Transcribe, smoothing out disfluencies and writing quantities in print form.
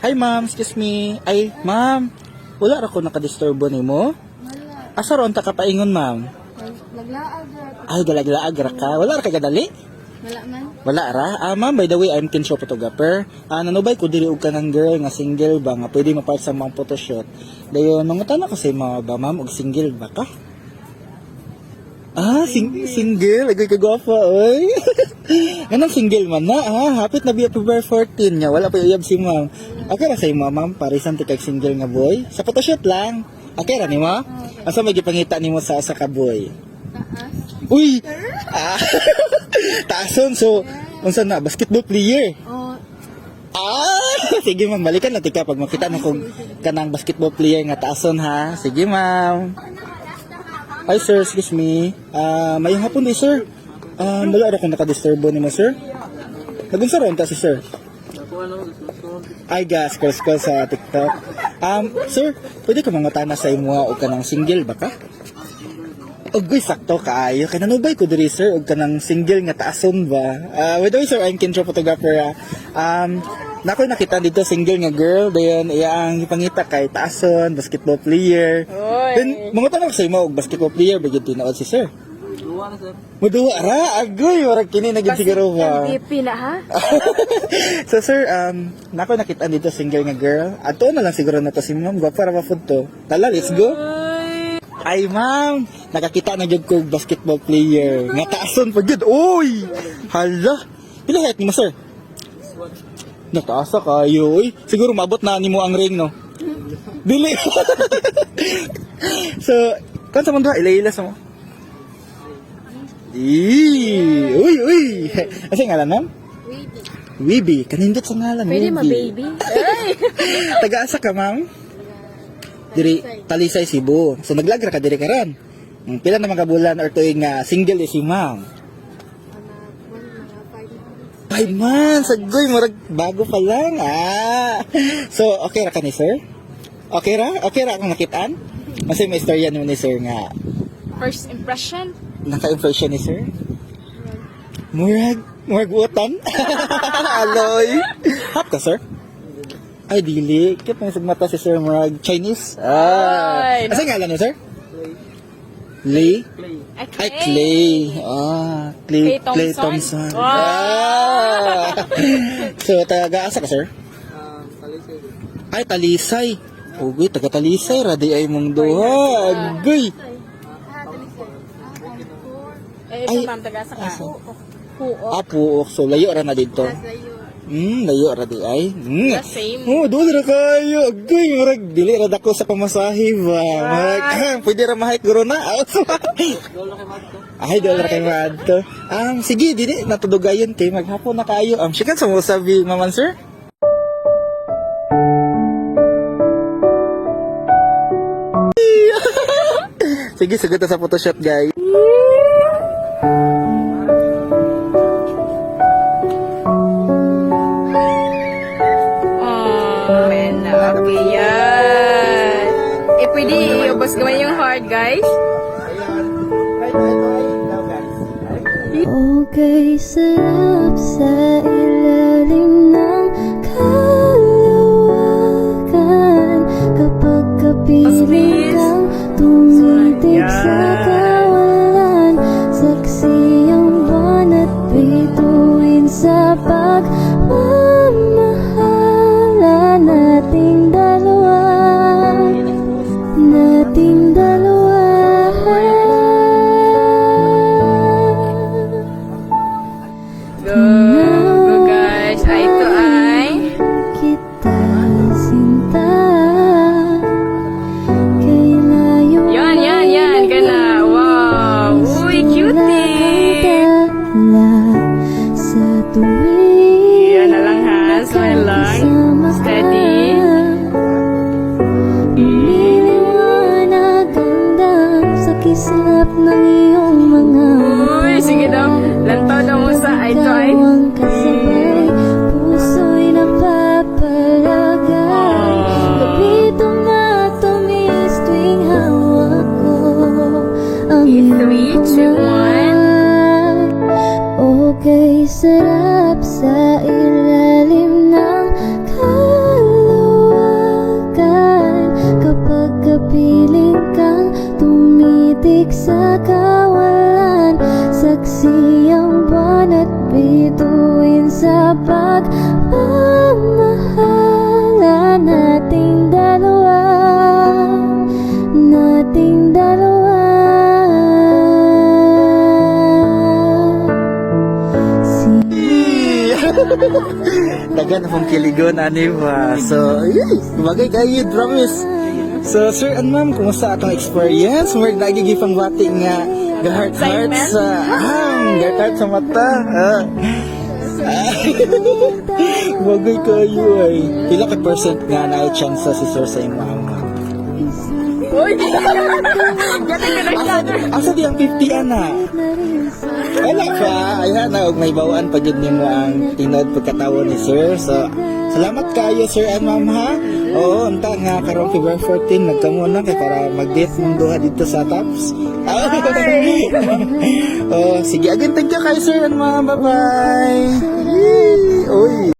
Hi ma'am, excuse me. Ay, ma'am, wala ra ko nakadisturbo nimo. Wala. Asa ron ta kapaingon, ma'am? Naglaag. Ay, dalaglaag ra ka. Wala ra ka gadali? Wala man. Wala ra. Ma'am, by the way, I'm Kinsho photographer. Nanubay ko diri og kanang girl nga single ba nga pwede mapart sa mga photoshoot. Dayon, mangutan ko sa imo ba, ma'am, og single ba ka? Single. Agay ka gwapa, oy. Anong single man na, hapit na biya February 14 niya. Wala pa uyab si ma'am. Okay ra sa imo, ma'am, parisan ti kag single nga boy. Sa photoshoot lang. Okay ra nimo? Asa may gipangita nimo sa ka boy? Taas. Uy! Taason, so, unsa na, basketball player. Oh, Sige ma'am, balikan natin ka pag makita mo kung kanang basketball player nga taason ha. Sige ma'am. Hi sir, excuse me. Mayong hapon eh sir. Wala ra kung nakadisturbo ni mo sir. Nagunsa ron ta si sir? Ay gas, scroll sa TikTok. Sir, pwede ka mangutana sa imo o kanang single ba ka? Ogoy, sakto kaayo. Kaya nanubay ko diri sir, og kanang single nga taason ba? By the way sir, I'm Kinsho photographer. Nakoy nakita dito single nga girl, dayon iya ang ipangita kay taason, basketball player. Then mga tanong sa imo og basketball player bigid tinuod si sir. Duwa na sir. Muduwa ra, agoy, warag kini naging siguro ba. MVP na ha? So sir, nakoy nakita dito single nga girl. Ato na lang siguro na to si ma'am, gwapa ra ba food to. Tala, let's go. Ay ma'am, nakakita na jud ko basketball player. Nga taason pa jud. Oy! Hala. Pila height nimo sir? Nataasa kayo. Oy, siguro mabot na nimo ang ring no. Dili. So, kansa man ba ilayla sa mo? Uy. Asa ngalan ma'am? Wavy. Wibi, kanindot sa ngalan. Pwede Wibi. ma-baby? Ay! Taga-asa ka ma'am? Diri Talisay, Cebu. So naglagra ka diri karon. Pila na mga bulan or tuig nga single si ma'am? 5 months. Agoy, murag bago pa lang. So okay ra ka ni sir? Okay ra? Okay ra akong nakitaan? Kasi may istorya naman ni sir nga First impression? naka-impression ni sir? Murag utan. Aloy. Hap ka sir? Ay, dili. Kaya pang sagmata si Sir Murag Chinese. Ay, Asa nga lang sir? Lee? Ay, Clay. Clay Thompson. Wow. So, taga-asa ka, sir? Ay, Talisay. Ugoy, taga-Talisay. Radi ay mong duha. Agoy. Ito ma'am, taga-asa ka. Puok. Puok. So, layo ra na dito. Layo ra di ay. The same. Doon ra kayo. Agoy, murag dili ra dako sa pamasahe ba. Murag, pwede ra mahike guro na. Ay, doon ra kay madto. Sige, dili natudugayon kay maghapon na kayo. Sikan sa mo sabi, maman sir? Sige, sagot na sa photoshoot, guys. Okay, yan. Pwede iubos gamay yung heart, guys. Okay, sarap sa ilalim ng kalawakan kapag kapiling kang tumitig sa kawalan. Saksi ang buwan at bituin sa pagmamahala nating dalawa. Go guys. Ito ay Kita sinta kay layo. Yan. Gana. Wow. Uy, cutie. Sa tuwing Yan na lang ha. Smile lang. Steady. Niliwanag hanggang sa kislap ng iyong mga Uy, sige daw. Lantaw daw mo sa ito ay. ang kasabay, puso'y napapalagay. Kapito na tumis tuwing hawak ko ang 3, 2, 1. Okay, sarap sa ilalim ng kalawakan. putik sa kawalan. Saksi ang buwan at bituin sa pagmamahala nating dalawa, nating dalawa. Dagan na pong kiligon, ani ba? So, yay! Bagay kayo, promise. So, sir and ma'am, kumusta atong experience? More nagigipang bati nga heart-heart sa heart-heart sa mata. Bagay kayo ay. Pila ka percent nga na chance si sir sa imong mama? Uy! Galing ka na Asa di ang 50 ana? Wala pa. Ayan na, og may bawaan pa gid nimo ang tinod pagkatawo ni sir. So, salamat kayo sir and ma'am ha. Oo, unta nga karong February 14 nagkamo na kay para mag-date mong duha dito sa Tops. Oh, sige, again thank you kay sir and ma'am. Bye-bye. Yay! Oy.